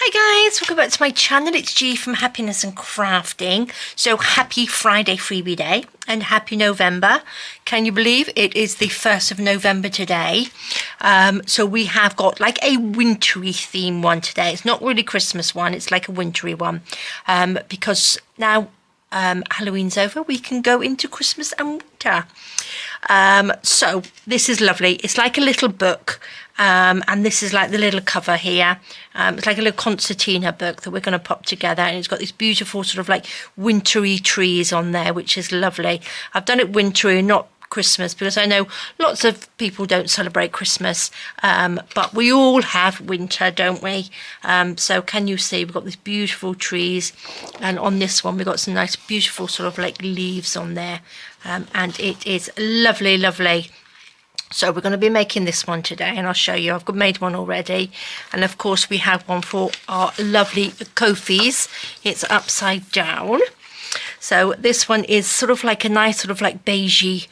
Hi guys, welcome back to my channel. It's G from Happiness and Crafting. So happy Friday Freebie Day and happy November. Can you believe it is the 1st of November today? So we have got like a wintry theme one today. It's not really Christmas one, it's like a wintry one. Because now Halloween's over, we can go into Christmas and winter. So this is lovely. It's like a little book. And this is like the little cover here. It's like a little concertina book that we're going to pop together, and it's got these beautiful sort of like wintry trees on there, which is lovely. I've done it wintry, not Christmas, because I know lots of people don't celebrate Christmas, but we all have winter, don't we? So can you see we've got these beautiful trees, and on this one we've got some nice beautiful sort of like leaves on there, and it is lovely, lovely. So we're going to be making this one today, and I'll show you. I've made one already, and of course we have one for our lovely Kofi's. It's upside down. So this one is sort of like a nice sort of like beigey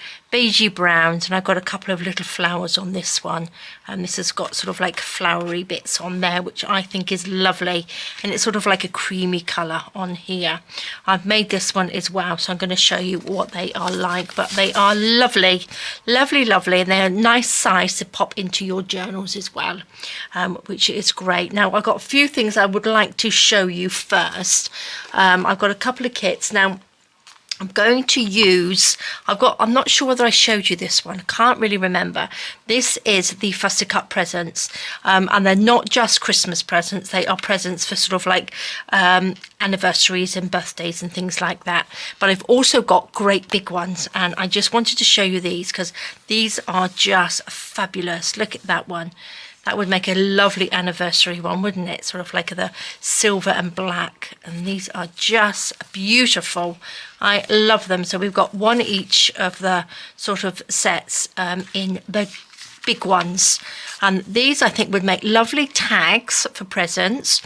browns, and I've got a couple of little flowers on this one, and this has got sort of like flowery bits on there, which I think is lovely, and it's sort of like a creamy colour on here. I've made this one as well, so I'm going to show you what they are like, but they are lovely, lovely, lovely, and they're a nice size to pop into your journals as well, which is great. Now I've got a few things I would like to show you first. I've got a couple of kits. Now I'm going to use, I'm not sure whether I showed you this one, I can't really remember. This is the Fussy Cut Presents, and they're not just Christmas presents, they are presents for sort of like anniversaries and birthdays and things like that. But I've also got great big ones, and I just wanted to show you these because these are just fabulous. Look at that one. That would make a lovely anniversary one, wouldn't it? Sort of like the silver and black. And these are just beautiful. I love them. So we've got one each of the sort of sets in the big ones. And these I think would make lovely tags for presents,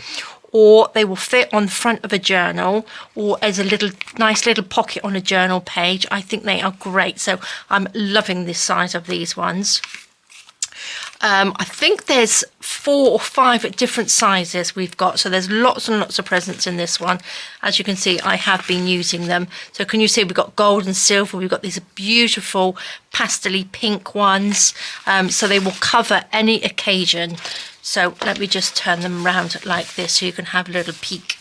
or they will fit on the front of a journal, or as a little nice little pocket on a journal page. I think they are great. So I'm loving this size of these ones. I think there's 4 or 5 different sizes we've got, so there's lots and lots of presents in this one. As you can see, I have been using them. So can you see we've got gold and silver, we've got these beautiful pastel-y pink ones, so they will cover any occasion. So let me just turn them around like this so you can have a little peek.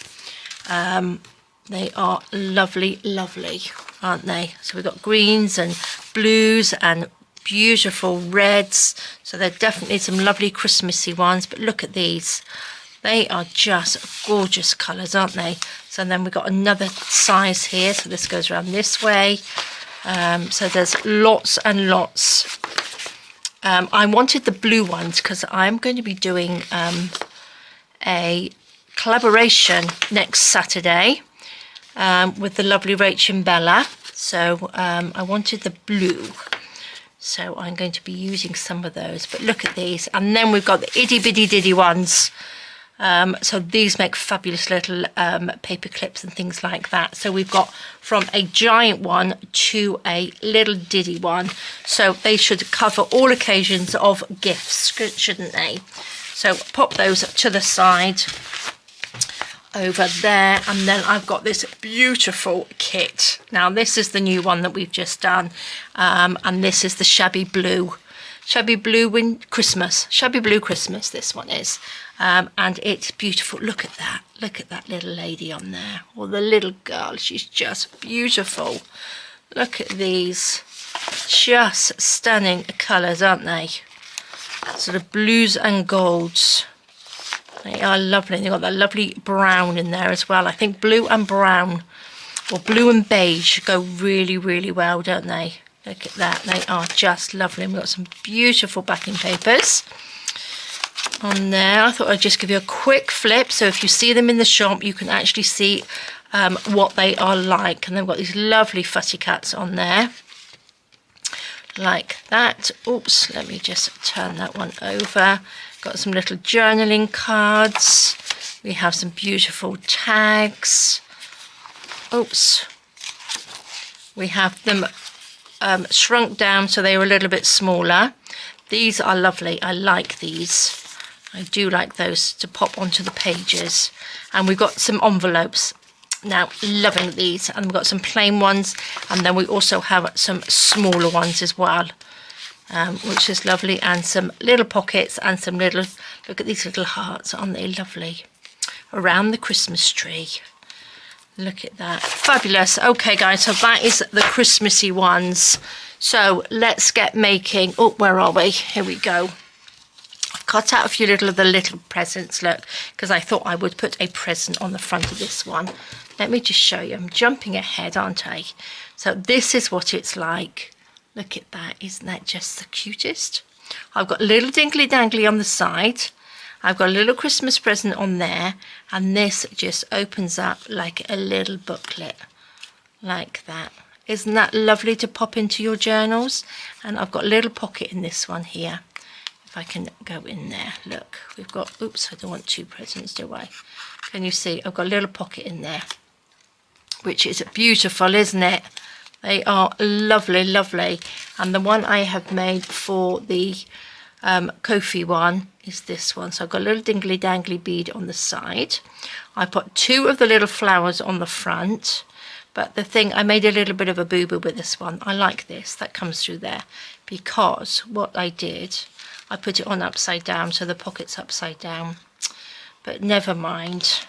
They are lovely, lovely, aren't they? So we've got greens and blues and beautiful reds, so they're definitely some lovely Christmassy ones. But look at these, they are just gorgeous colours, aren't they? So then we've got another size here, so this goes around this way. So there's lots and lots. I wanted the blue ones because I'm going to be doing a collaboration next Saturday with the lovely Rachel and Bella, so I wanted the blue. So I'm going to be using some of those, but look at these. And then we've got the itty bitty diddy ones. So these make fabulous little paper clips and things like that. So we've got from a giant one to a little diddy one. So they should cover all occasions of gifts, shouldn't they? So pop those to the side over there, and then I've got this beautiful kit. Now this is the new one that we've just done, and this is the Shabby Blue Christmas, Shabby Blue Christmas, this one is, and it's beautiful. Look at that little lady on there, or the little girl, she's just beautiful. Look at these, just stunning colours, aren't they? Sort of blues and golds. They are lovely. They've got that lovely brown in there as well. I think blue and brown, or blue and beige, go really, really well, don't they? Look at that. They are just lovely. And we've got some beautiful backing papers on there. I thought I'd just give you a quick flip, so if you see them in the shop, you can actually see what they are like. And they've got these lovely fussy cuts on there, like that. Oops, let me just turn that one over. Got some little journaling cards. We have some beautiful tags. Oops. We have them shrunk down so they were a little bit smaller. These are lovely. I like these. I do like those to pop onto the pages. And we've got some envelopes. Now, loving these. And we've got some plain ones. And then we also have some smaller ones as well, which is lovely. And some little pockets and some little, look at these little hearts, aren't they lovely? Around the Christmas tree. Look at that. Fabulous. Okay, guys, so that is the Christmassy ones. So let's get making. Oh, where are we? Here we go. I've cut out a few of the little presents, look, because I thought I would put a present on the front of this one. Let me just show you. I'm jumping ahead, aren't I? So this is what it's like. Look at that. Isn't that just the cutest? I've got a little dingly dangly on the side. I've got a little Christmas present on there, and this just opens up like a little booklet, like that. Isn't that lovely to pop into your journals? And I've got a little pocket in this one here. If I can go in there, look, we've got, oops, I don't want 2 presents, do I? Can you see? I've got a little pocket in there, which is beautiful, isn't it? They are lovely, lovely. And the one I have made for the Kofi one is this one. So I've got a little dingly dangly bead on the side. I put 2 of the little flowers on the front, but the thing, I made a little bit of a boo-boo with this one. I like this, that comes through there, because what I did, I put it on upside down, so the pocket's upside down, but never mind.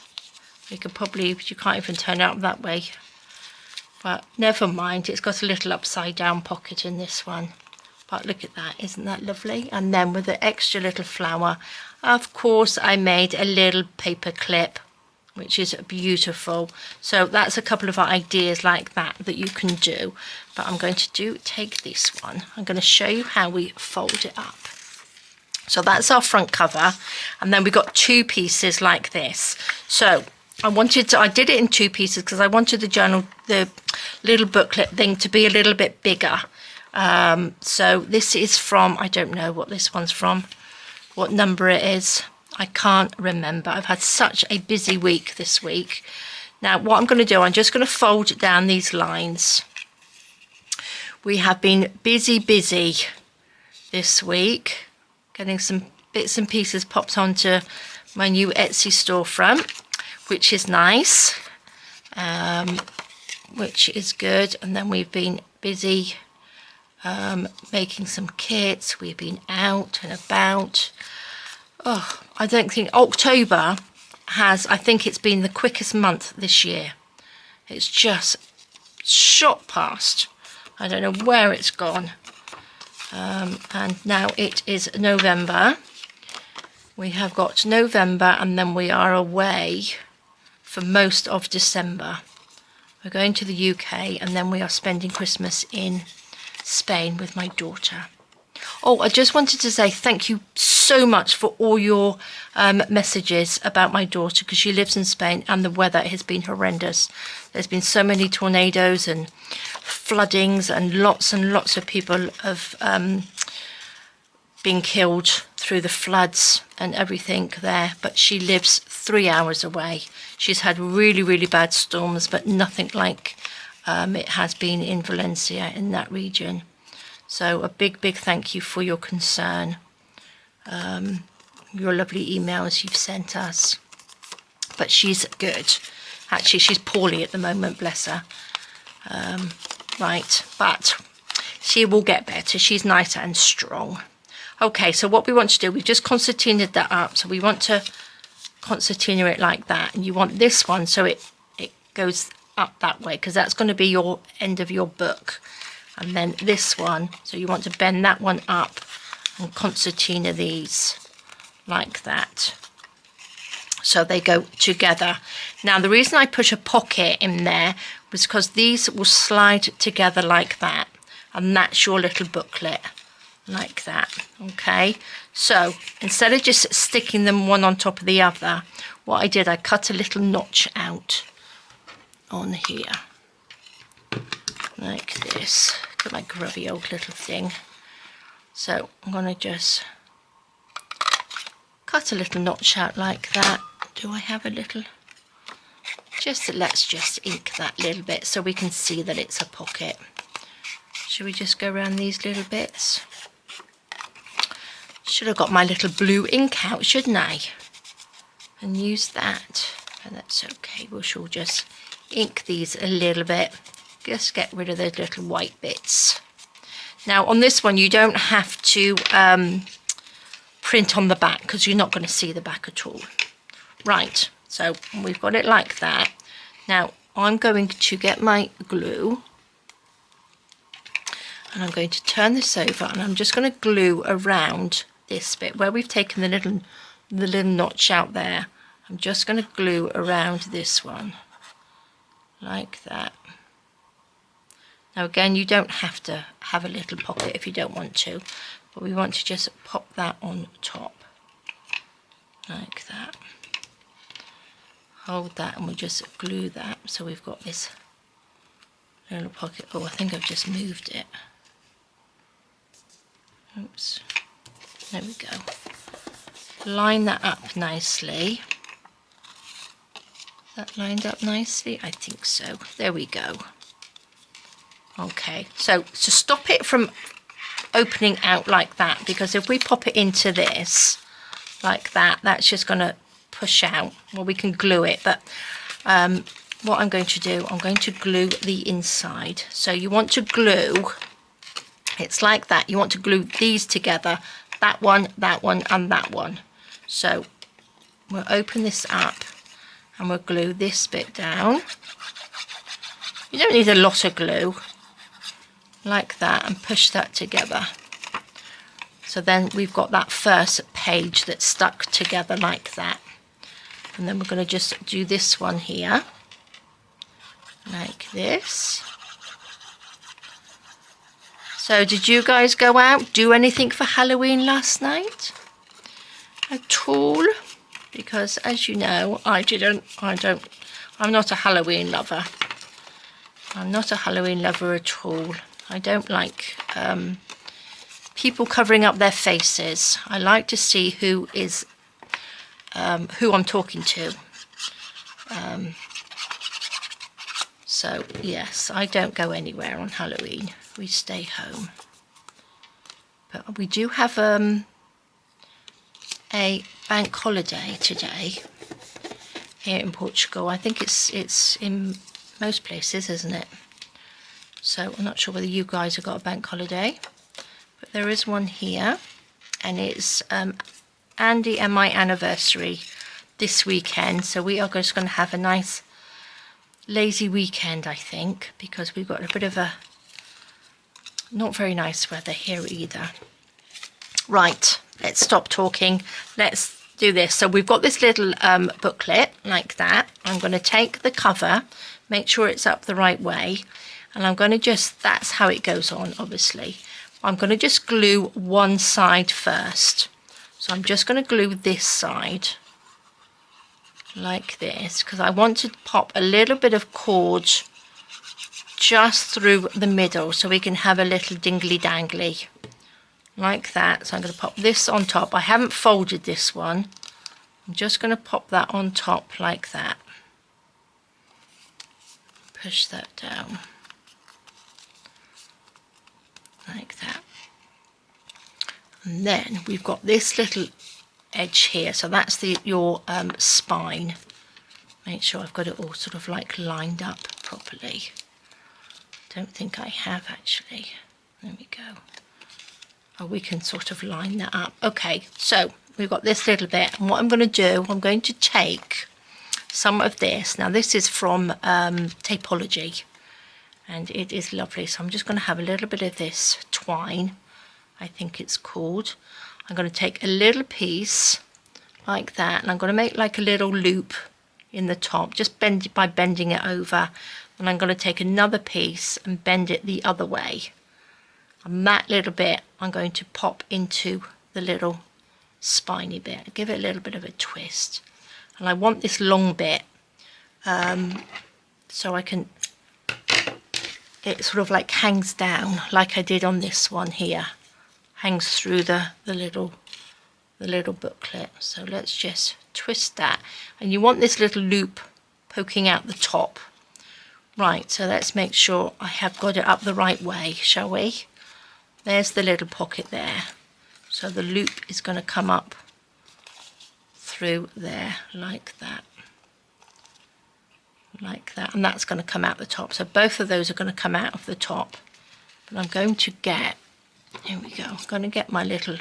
You could probably, you can't even turn it up that way, but never mind, it's got a little upside down pocket in this one. But look at that, isn't that lovely? And then with the extra little flower, of course, I made a little paper clip, which is beautiful. So that's a couple of ideas like that you can do. But I'm going to take this one. I'm going to show you how we fold it up. So that's our front cover. And then we got 2 pieces like this. So I did it in 2 pieces because I wanted the journal, the little booklet thing to be a little bit bigger. So this is from, I don't know what this one's from, what number it is. I can't remember. I've had such a busy week this week. Now, what I'm going to do, I'm just going to fold down these lines. We have been busy this week, getting some bits and pieces popped onto my new Etsy storefront, which is nice, which is good. And then we've been busy making some kits. We've been out and about. Oh, I don't think October I think it's been the quickest month this year. It's just shot past. I don't know where it's gone. And now it is November. We have got November, and then we are away for most of December. We're going to the UK, and then we are spending Christmas in Spain with my daughter. Oh, I just wanted to say thank you so much for all your messages about my daughter, because she lives in Spain and the weather has been horrendous. There's been so many tornadoes and floodings, and lots of people have been killed through the floods and everything there. But she lives 3 hours away. She's had really bad storms, but nothing like it has been in Valencia, in that region. So a big thank you for your concern, your lovely emails you've sent us. But she's good. Actually, she's poorly at the moment, bless her. Right, but she will get better. She's nice and strong. Okay, so what we want to do, we've just concertinaed that up. So we want to concertina it like that. And you want this one so it goes up that way, because that's going to be your end of your book. And then this one, so you want to bend that one up and concertina these like that, so they go together. Now, the reason I put a pocket in there was because these will slide together like that, and that's your little booklet, like that. Okay, so instead of just sticking them one on top of the other, what I did, I cut a little notch out on here, like this. Look at my grubby old little thing. So I'm going to just cut a little notch out like that. Do I have a little? Let's just ink that little bit so we can see that it's a pocket. Should we just go around these little bits? Should have got my little blue ink out, shouldn't I? And use that. But that's okay. We shall just ink these a little bit. Just get rid of those little white bits. Now on this one you don't have to print on the back because you're not going to see the back at all. Right, so we've got it like that. Now I'm going to get my glue and I'm going to turn this over and I'm just going to glue around this bit where we've taken the little notch out there. I'm just going to glue around this one like that. Now again, you don't have to have a little pocket if you don't want to, but we want to just pop that on top like that. Hold that and we'll just glue that so we've got this little pocket. Oh, I think I've just moved it. Oops. There we go. Line that up nicely. Is that lined up nicely? I think so. There we go. Okay, so to stop it from opening out like that, because if we pop it into this like that, that's just going to push out. Well, we can glue it, but what I'm going to do, I'm going to glue the inside. So you want to glue, it's like that, you want to glue these together, that one, and that one. So we'll open this up and we'll glue this bit down. You don't need a lot of glue. Like that, and push that together. So then we've got that first page that's stuck together like that. And then we're going to just do this one here like this. So did you guys go out, do anything for Halloween last night at all? Because as you know, I didn't. I'm not a Halloween lover. I'm not a Halloween lover at all. I don't like people covering up their faces. I like to see who is who I'm talking to. So yes, I don't go anywhere on Halloween. We stay home. But we do have a bank holiday today here in Portugal. I think it's in most places, isn't it? So I'm not sure whether you guys have got a bank holiday, but there is one here, and it's Andy and my anniversary this weekend. So we are just going to have a nice lazy weekend, I think, because we've got a bit of a not very nice weather here either. Right, let's stop talking. Let's do this. So we've got this little booklet like that. I'm going to take the cover, make sure it's up the right way. And I'm going to just, that's how it goes on, obviously. I'm going to just glue one side first. So I'm just going to glue this side like this, because I want to pop a little bit of cord just through the middle so we can have a little dingly dangly like that. So I'm going to pop this on top. I haven't folded this one. I'm just going to pop that on top like that. Push that down. Like that. And then we've got this little edge here, so that's your spine. Make sure I've got it all sort of like lined up properly. Don't think I have actually. There we go. Oh, we can sort of line that up. Okay, so we've got this little bit, and what I'm going to do, I'm going to take some of this. Now this is from Tapology, and it is lovely. So I'm just going to have a little bit of this twine, I think it's called. I'm going to take a little piece like that, and I'm going to make like a little loop in the top, just bend it by bending it over. And I'm going to take another piece and bend it the other way. And that little bit I'm going to pop into the little spiny bit. Give it a little bit of a twist. And I want this long bit so I can, it sort of like hangs down like I did on this one here. Hangs through the little booklet. So let's just twist that. And you want this little loop poking out the top. Right, so let's make sure I have got it up the right way, shall we? There's the little pocket there. So the loop is going to come up through there like that. Like that, and that's going to come out the top. So both of those are going to come out of the top. But I'm going to get, here we go, I'm going to get my little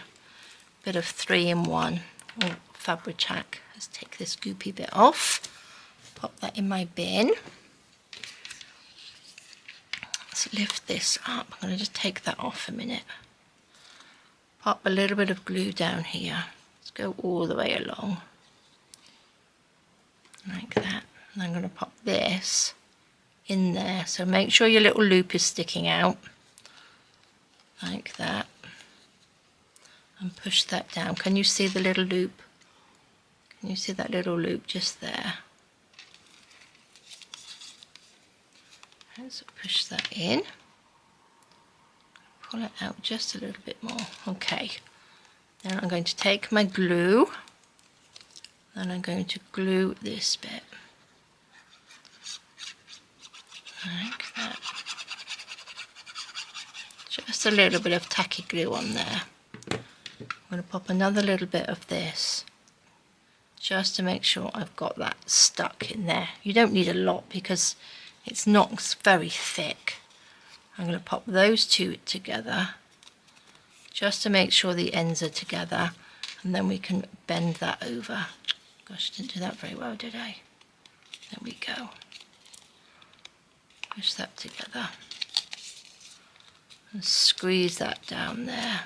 bit of 3-in-1 or Fabri-Tac. Let's take this goopy bit off, pop that in my bin. Let's lift this up. I'm going to just take that off a minute. Pop a little bit of glue down here. Let's go all the way along. Like that. And I'm going to pop this in there. So make sure your little loop is sticking out. Like that. And push that down. Can you see the little loop? Can you see that little loop just there? Let's push that in. Pull it out just a little bit more. Okay. Then I'm going to take my glue. And I'm going to glue this bit. Like that. Just a little bit of tacky glue on there. I'm going to pop another little bit of this just to make sure I've got that stuck in there. You don't need a lot because it's not very thick. I'm going to pop those two together just to make sure the ends are together, and then we can bend that over. Gosh, I didn't do that very well, did I? There we go. Push that together and squeeze that down there.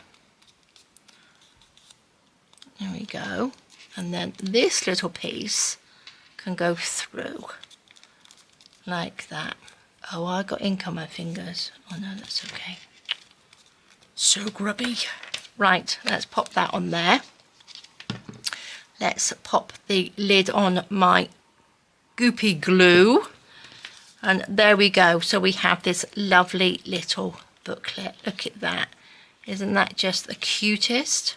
There we go. And then this little piece can go through like that. Oh, I got ink on my fingers. Oh no, that's okay. So grubby. Right, let's pop that on there. Let's pop the lid on my goopy glue. And there we go. So we have this lovely little booklet. Look at that. Isn't that just the cutest?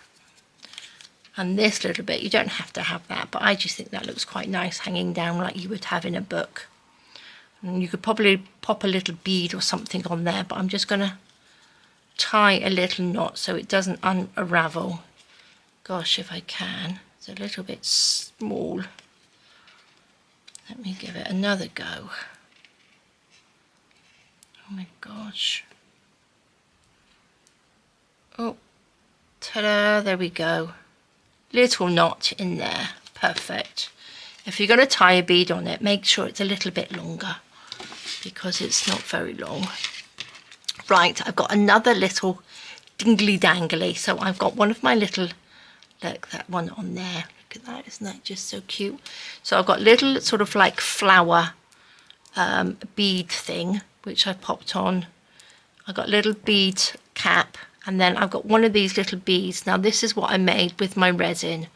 And this little bit, you don't have to have that, but I just think that looks quite nice hanging down like you would have in a book. And you could probably pop a little bead or something on there, but I'm just going to tie a little knot so it doesn't unravel. Gosh, if I can. It's a little bit small. Let me give it another go. Oh my gosh. Oh, ta-da, there we go. Little knot in there, perfect. If you're going to tie a bead on it, make sure it's a little bit longer because it's not very long. Right, I've got another little dingly dangly. So I've got one of my little, look, that one on there. Look at that, isn't that just so cute? So I've got little sort of like flower bead thing, which I popped on. I've got a little bead cap, and then I've got one of these little beads. Now this is what I made with my resin.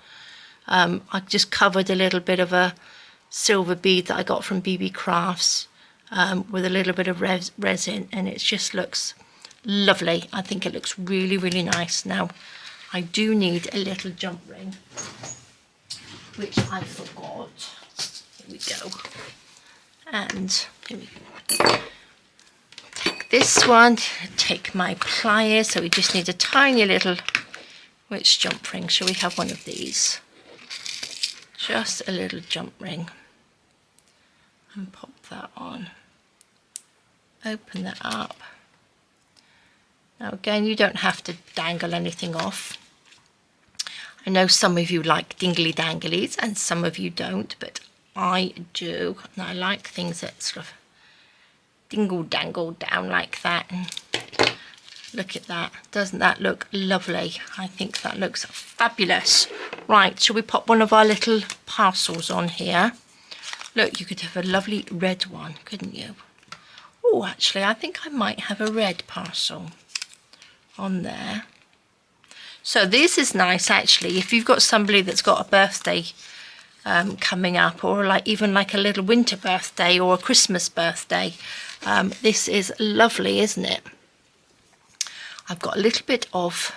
I just covered a little bit of a silver bead that I got from BB Crafts with a little bit of resin, and it just looks lovely. I think it looks really, really nice. Now I do need a little jump ring, which I forgot. Here we go. And here we go. Take this one, take my pliers. So we just need a tiny little, which jump ring? Shall we have one of these? Just a little jump ring. And pop that on. Open that up. Now again, you don't have to dangle anything off. I know some of you like dingly danglies and some of you don't, but I do. And I like things that sort of dingle dangle down like that. And look at that. Doesn't that look lovely? I think that looks fabulous. Right, shall we pop one of our little parcels on here? Look, you could have a lovely red one, couldn't you? Oh, actually, I think I might have a red parcel on there. So this is nice, actually, if you've got somebody that's got a birthday coming up, or like even like a little winter birthday or a Christmas birthday. This is lovely, isn't it? I've got a little bit of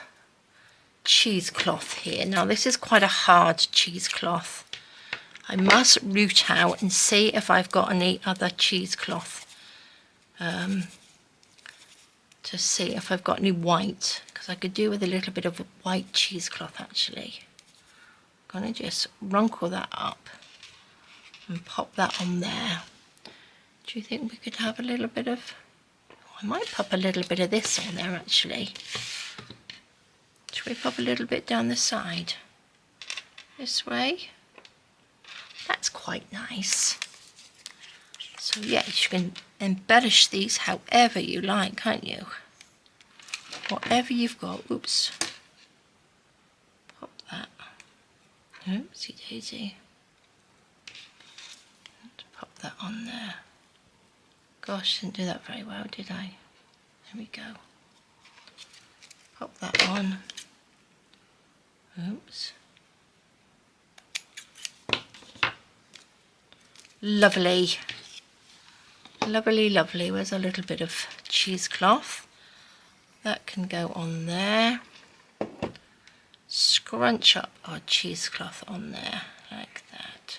cheesecloth here. Now this is quite a hard cheesecloth. I must root out and see if I've got any other cheesecloth to to see if I've got any white, because I could do with a little bit of white cheesecloth actually. I'm going to just wrinkle that up and pop that on there. Do you think we could have a little bit of, I might pop a little bit of this on there actually. Should we pop a little bit down the side? This way? That's quite nice. So yes, you can embellish these however you like, can't you? Whatever you've got. Oops. Pop that. Oopsie daisy. Pop that on there. Gosh, didn't do that very well, did I? There we go. Pop that on. Oops. Lovely. Lovely, lovely. Where's a little bit of cheesecloth? That can go on there. Scrunch up our cheesecloth on there like that.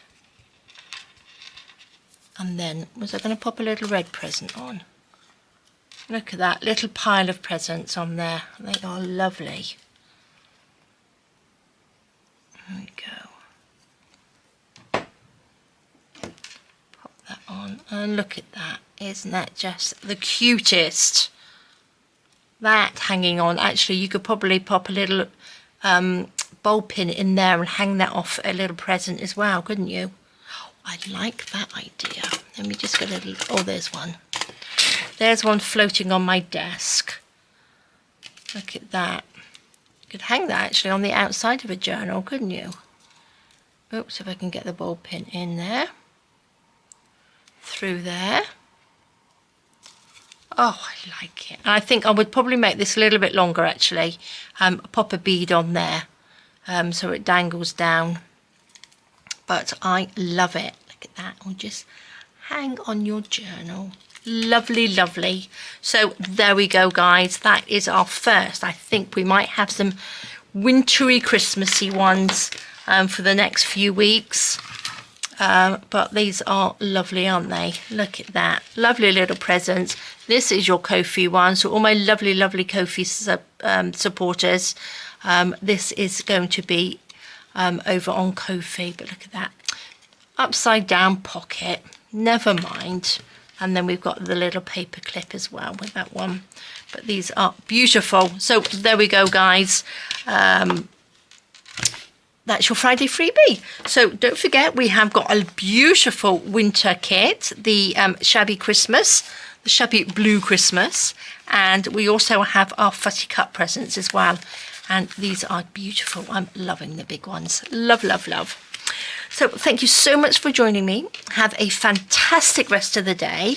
And then, was I going to pop a little red present on? Look at that little pile of presents on there. They are lovely. There we go. Pop that on. And look at that. Isn't that just the cutest? That hanging on. Actually, you could probably pop a little bowl pin in there and hang that off a little present as well, couldn't you? I like that idea. Let me just get a little, oh, there's one. There's one floating on my desk. Look at that. You could hang that actually on the outside of a journal, couldn't you? Oops, if I can get the ball pin in there. Through there. Oh, I like it. And I think I would probably make this a little bit longer actually. Pop a bead on there so it dangles down. But I love it. Look at that. Or just hang on your journal. Lovely, lovely. So there we go, guys. That is our first. I think we might have some wintry, Christmassy ones for the next few weeks. But these are lovely, aren't they? Look at that. Lovely little presents. This is your Ko-fi one. So all my lovely, lovely Ko-fi supporters, this is going to be over on Ko-fi. But look at that. Upside down pocket. Never mind. And then we've got the little paper clip as well with that one. But these are beautiful. So there we go, guys. That's your Friday freebie. So don't forget, we have got a beautiful winter kit, the Shabby Christmas, the Shabby Blue Christmas, and we also have our Fussy Cut Presents as well. And these are beautiful. I'm loving the big ones. Love, love, love. So thank you so much for joining me. Have a fantastic rest of the day.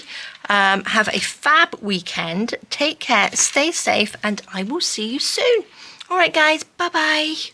Have a fab weekend. Take care, stay safe, and I will see you soon. All right, guys, bye-bye.